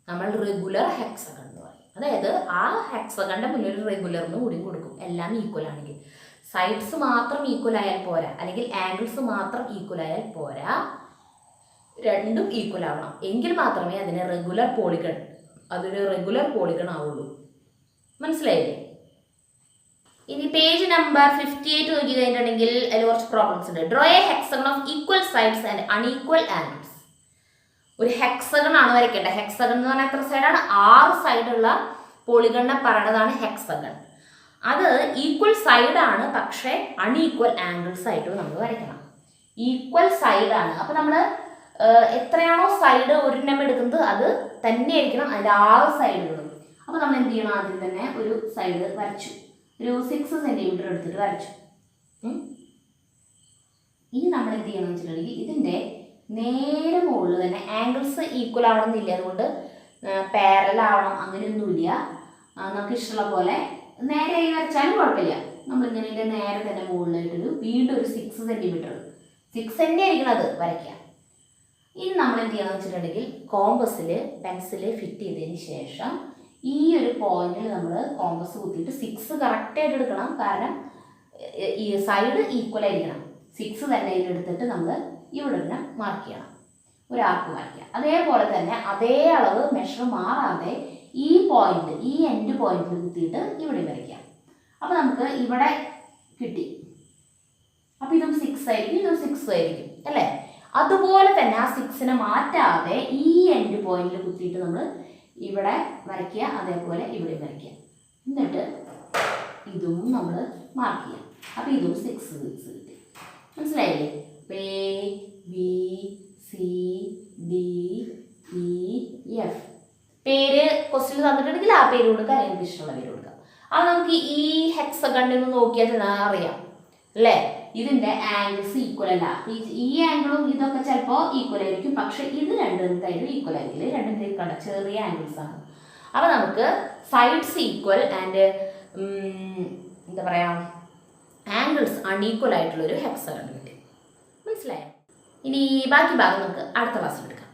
നമ്മൾ റെഗുലർ ഹെക്സഗൺ എന്ന് പറയും. അതായത് ആ ഹെക്സഗണിന്റെ മുന്നിൽ ഒരു റെഗുലറിന് കൂടി കൊടുക്കും, എല്ലാം ഈക്വൽ ആണെങ്കിൽ. സൈഡ്സ് മാത്രം ഈക്വൽ ആയാൽ പോരാ, അല്ലെങ്കിൽ ആംഗിൾസ് മാത്രം ഈക്വൽ ആയാൽ പോരാ, രണ്ടും ഈക്വൽ ആവണം. എങ്കിൽ മാത്രമേ അതിനെ റെഗുലർ പോളിഗൺ, അതൊരു റെഗുലർ പോളിഗൺ ആവുള്ളൂ. മനസ്സിലായില്ലേ? ഇനി പേജ് നമ്പർ 58 നോക്കി കഴിഞ്ഞിട്ടുണ്ടെങ്കിൽ അതിൽ കുറച്ച് പ്രോബ്ലംസ് ഉണ്ട്. Draw A hexagon of equal sides and unequal angles. ഒരു ഹെക്സഗൺ ആണ് വരയ്ക്കേണ്ടത്. ഹെക്സഗൺ എന്ന് പറഞ്ഞാൽ എത്ര സൈഡാണ്? 6 സൈഡുള്ള പോളിഗണിനെ പറയണതാണ് ഹെക്സഗൺ. അത് ഈക്വൽ സൈഡാണ്, പക്ഷേ അൺഈക്വൽ ആംഗിൾസ് ആയിട്ട് നമ്മൾ വരയ്ക്കണം. ഈക്വൽ സൈഡാണ്, അപ്പൊ നമ്മൾ എത്രയാണോ സൈഡ് ഒരെണ്ണം എടുക്കുന്നത് അത് തന്നെയായിരിക്കണം അതിൻ്റെ 6 സൈഡുകളും. അപ്പൊ നമ്മൾ എന്ത് ചെയ്യണം? ആദ്യം തന്നെ ഒരു സൈഡ് വരച്ചു, ഒരു 6 സെന്റിമീറ്റർ എടുത്തിട്ട് വരച്ചു. ഇനി നമ്മൾ എന്ത് ചെയ്യണം എന്ന് വെച്ചിട്ടുണ്ടെങ്കിൽ ഇതിന്റെ നേരെ മുകളിൽ തന്നെ ആംഗിൾസ് ഈക്വൽ ആവണമെന്നില്ല, അതുകൊണ്ട് പാരലൽ ആവണം അങ്ങനെയൊന്നുമില്ല. നമുക്ക് ഇഷ്ടമുള്ള പോലെ നേരെ വരച്ചാലും കുഴപ്പമില്ല. നമ്മളിങ്ങനെ ഇതിൻ്റെ നേരെ തന്നെ മുകളിലായിട്ടൊരു വീണ്ടും ഒരു 6 സെന്റിമീറ്റർ, 6 സെന്റി ആയിരിക്കണം അത് വരയ്ക്കാം. ഇനി നമ്മൾ എന്ത് ചെയ്യണമെന്ന് വെച്ചിട്ടുണ്ടെങ്കിൽ കോമ്പസിൽ പെൻസിൽ ഫിറ്റ് ചെയ്തതിന് ശേഷം ഈ ഒരു പോയിന്റിൽ നമ്മൾ കോമ്പസ് കുത്തിയിട്ട് 6 കറക്റ്റായിട്ട് എടുക്കണം. കാരണം ഈ സൈഡ് ഈക്വൽ ആയിരിക്കണം. 6 തന്നെ എടുത്തിട്ട് നമ്മൾ ഇവിടെ തന്നെ മാർക്ക് ചെയ്യണം, ഒരു ആർക്ക് വരയ്ക്കുക. അതേപോലെ തന്നെ അതേ അളവ് മെഷർ മാറാതെ ഈ പോയിന്റ്, ഈ എൻഡ് പോയിന്റിൽ കുത്തിയിട്ട് ഇവിടെ വരയ്ക്കാം. അപ്പൊ നമുക്ക് ഇവിടെ കിട്ടി. അപ്പൊ ഇതും 6 ആയിരിക്കും, ഇതും 6 ആയിരിക്കും അല്ലേ? അതുപോലെ തന്നെ ആ 6നെ മാറ്റാതെ ഈ എൻഡ് പോയിന്റിൽ കുത്തിയിട്ട് നമ്മൾ ഇവിടെ വരയ്ക്കുക, അതേപോലെ ഇവിടെ വരയ്ക്കുക. എന്നിട്ട് ഇതും നമ്മൾ മാർക്ക് ചെയ്യാം. അപ്പൊ ഇതും 6 കിട്ടി. മനസ്സിലായില്ലേ? A B C D E F. പേര് ക്വസ്റ്റ്യൻ തന്നിട്ടുണ്ടെങ്കിൽ ആ പേര് കൊടുക്കുക, അല്ലെങ്കിൽ ഇഷ്ടമുള്ള പേര് കൊടുക്കുക. അത് നമുക്ക് ഈ ഹെക്സഗണിൽ നിന്ന് നോക്കിയാൽ അറിയാം അല്ലേ? ഇതിന്റെ ആംഗിൾസ് ഈക്വൽ അല്ല. ഈ ആംഗിളും ഇതൊക്കെ ചിലപ്പോൾ ഈക്വൽ ആയിരിക്കും, പക്ഷെ ഇത് രണ്ടും ഈക്വൽ ആയിരിക്കില്ല. രണ്ടും ചെറിയ ആംഗിൾസ് ആണ്. അപ്പൊ നമുക്ക് സൈഡ്സ് ഈക്വൽ ആൻഡ് എന്താ പറയാ ആംഗിൾസ് അൺഈക്വൽ ആയിട്ടുള്ള ഒരു ഹെക്സഗൺ കിട്ടി. മനസ്സിലായോ? ഇനി ബാക്കി ഭാഗം നമുക്ക് അടുത്ത ക്ലാസ്സിൽ എടുക്കാം.